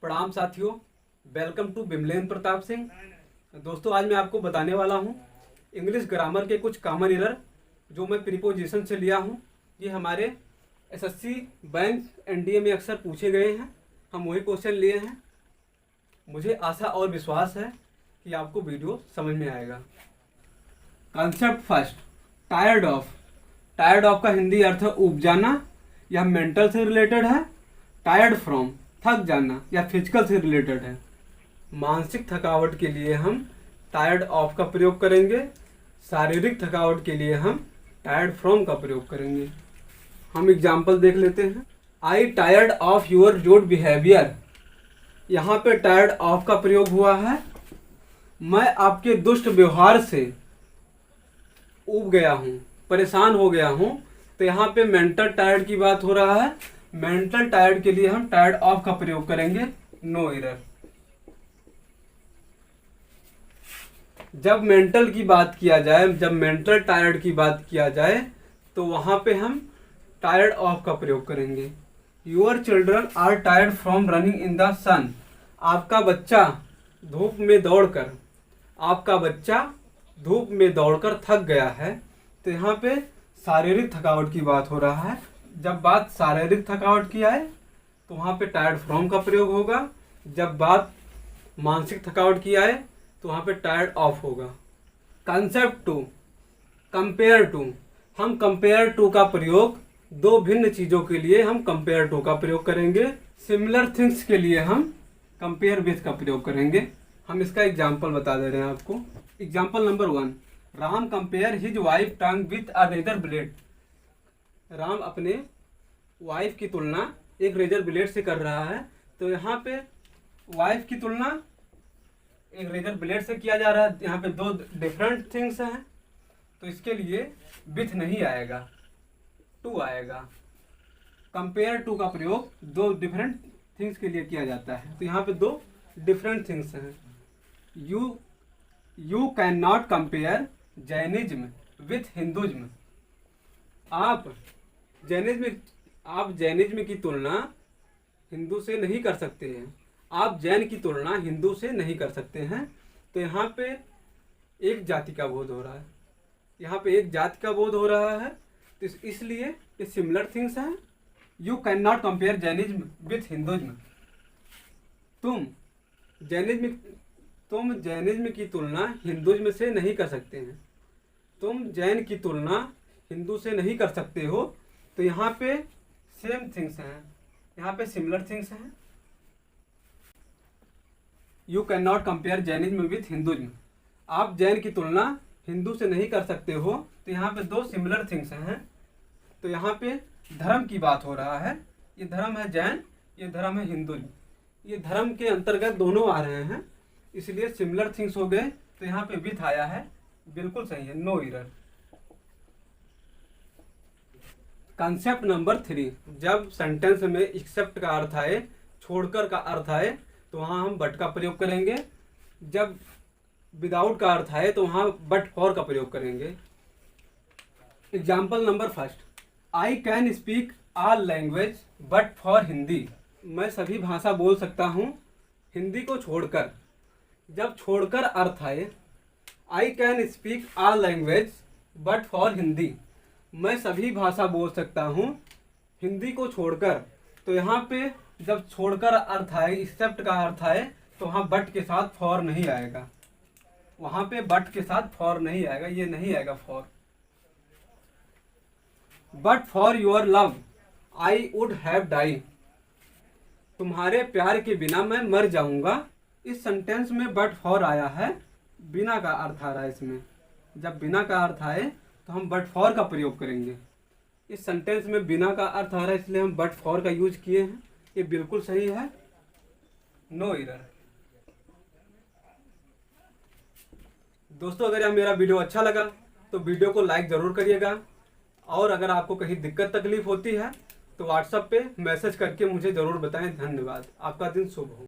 प्रणाम साथियों, welcome to बिमलेन Pratap Singh. दोस्तों, आज मैं आपको बताने वाला हूं इंग्लिश ग्रामर के कुछ कॉमन एरर जो मैं प्रीपोजिशन से लिया हूं। ये हमारे एसएससी बैंक एनडीए में अक्सर पूछे गए हैं, हम वही क्वेश्चन लिए हैं। मुझे आशा और विश्वास है कि आपको वीडियो समझ में आएगा। Concept first, tired of. Tired of का हिंदी अर्थ है ऊब जाना, यह मेंटल से रिलेटेड है। टायर्ड फ्रॉम, थक जाना या फिजिकल से रिलेटेड है। मानसिक थकावट के लिए हम टायर्ड ऑफ का प्रयोग करेंगे, शारीरिक थकावट के लिए हम टायर्ड फ्रॉम का प्रयोग करेंगे। हम एग्जाम्पल देख लेते हैं। I tired of your rude behaviour. यहाँ पे टायर्ड ऑफ का प्रयोग हुआ है। मैं आपके दुष्ट व्यवहार से ऊब गया हूँ, परेशान हो गया हूँ। तो यहाँ पे मेंटल टायर्ड की बात हो रहा है। मेंटल टायर्ड के लिए हम टायर्ड ऑफ का प्रयोग करेंगे, नो एरर। जब मेंटल की बात किया जाए, जब मेंटल टायर्ड की बात किया जाए तो वहां पे हम टायर्ड ऑफ का प्रयोग करेंगे। Your children are tired from running in the sun. आपका बच्चा धूप में दौड़कर, आपका बच्चा धूप में दौड़कर थक गया है। तो यहाँ पे शारीरिक थकावट की बात हो रहा है। जब बात शारीरिक थकावट की आए तो वहाँ पे टायर्ड फ्रॉम का प्रयोग होगा। जब बात मानसिक थकावट की आए तो वहाँ पे टायर्ड ऑफ होगा। Concept two, compare to. हम कंपेयर टू का प्रयोग दो भिन्न चीज़ों के लिए हम कंपेयर टू का प्रयोग करेंगे। सिमिलर थिंग्स के लिए हम कंपेयर विथ का प्रयोग करेंगे। हम इसका एग्जाम्पल बता दे रहे हैं आपको। Example number 1, Ram compare his wife tongue with a razor blade. Ram अपने वाइफ की तुलना एक रेजर ब्लेड से कर रहा है। तो यहाँ पे वाइफ की तुलना एक रेजर ब्लेड से किया जा रहा है। यहाँ पे दो डिफरेंट थिंग्स हैं, तो इसके लिए विथ नहीं आएगा, टू आएगा। कंपेयर टू का प्रयोग दो डिफरेंट थिंग्स के लिए किया जाता है। तो यहाँ पे दो डिफरेंट थिंग्स हैं। You can not compare Jainism with Hinduism. आप जैनिज्म की तुलना हिंदू से नहीं कर सकते हैं। आप जैन की तुलना हिंदू से नहीं कर सकते हैं। तो यहाँ पे एक जाति का बोध हो रहा है, यहाँ पे एक जाति का बोध हो रहा है। तो इसलिए ये सिमिलर थिंग्स हैं। You can not compare Jainism with Hinduism. तुम जैनिज्म की तुलना हिंदुज्म से नहीं कर सकते हैं। तुम जैन की तुलना हिंदू से नहीं कर सकते हो। तो यहाँ पे सेम थिंग्स हैं, यहाँ पे सिमिलर थिंग्स हैं। You can not compare Jainism with Hinduism. आप जैन की तुलना हिंदू से नहीं कर सकते हो। तो यहाँ पे दो सिमिलर थिंग्स हैं। तो यहाँ पे धर्म की बात हो रहा है। ये धर्म है जैन, ये धर्म है हिंदुज्म। ये धर्म के अंतर्गत दोनों आ रहे हैं, इसलिए सिमिलर थिंग्स हो गए। तो यहाँ पे विथ आया है, बिल्कुल सही है, नो एरर। कंसेप्ट नंबर 3, जब सेंटेंस में एक्सेप्ट का अर्थ आए, छोड़कर का अर्थ आए, तो वहाँ हम बट का प्रयोग करेंगे। जब विदाउट का अर्थ आए तो वहाँ बट फॉर का प्रयोग करेंगे। Example number 1, I can speak all language but for Hindi. मैं सभी भाषा बोल सकता हूँ हिंदी को छोड़कर। जब छोड़कर अर्थ आए, I can speak all language but for Hindi, मैं सभी भाषा बोल सकता हूँ हिंदी को छोड़कर। तो यहाँ पे जब छोड़कर अर्थ आए, एक्सेप्ट का अर्थ आए, तो वहाँ बट के साथ फॉर नहीं आएगा। वहाँ पे बट के साथ फॉर नहीं आएगा, ये नहीं आएगा for. But for your love I would have die. तुम्हारे प्यार के बिना मैं मर जाऊंगा। इस सेंटेंस में बट फॉर आया है, बिना का अर्थ आ रहा है इसमें। जब बिना का अर्थ आए तो हम बट फॉर का प्रयोग करेंगे। इस सेंटेंस में बिना का अर्थ आ रहा है, इसलिए हम बट फॉर का यूज किए हैं। ये बिल्कुल सही है, नो एरर। दोस्तों, अगर यह मेरा वीडियो अच्छा लगा तो वीडियो को लाइक ज़रूर करिएगा। और अगर आपको कहीं दिक्कत तकलीफ होती है तो व्हाट्सएप पे मैसेज करके मुझे ज़रूर बताएं। धन्यवाद। आपका दिन शुभ हो।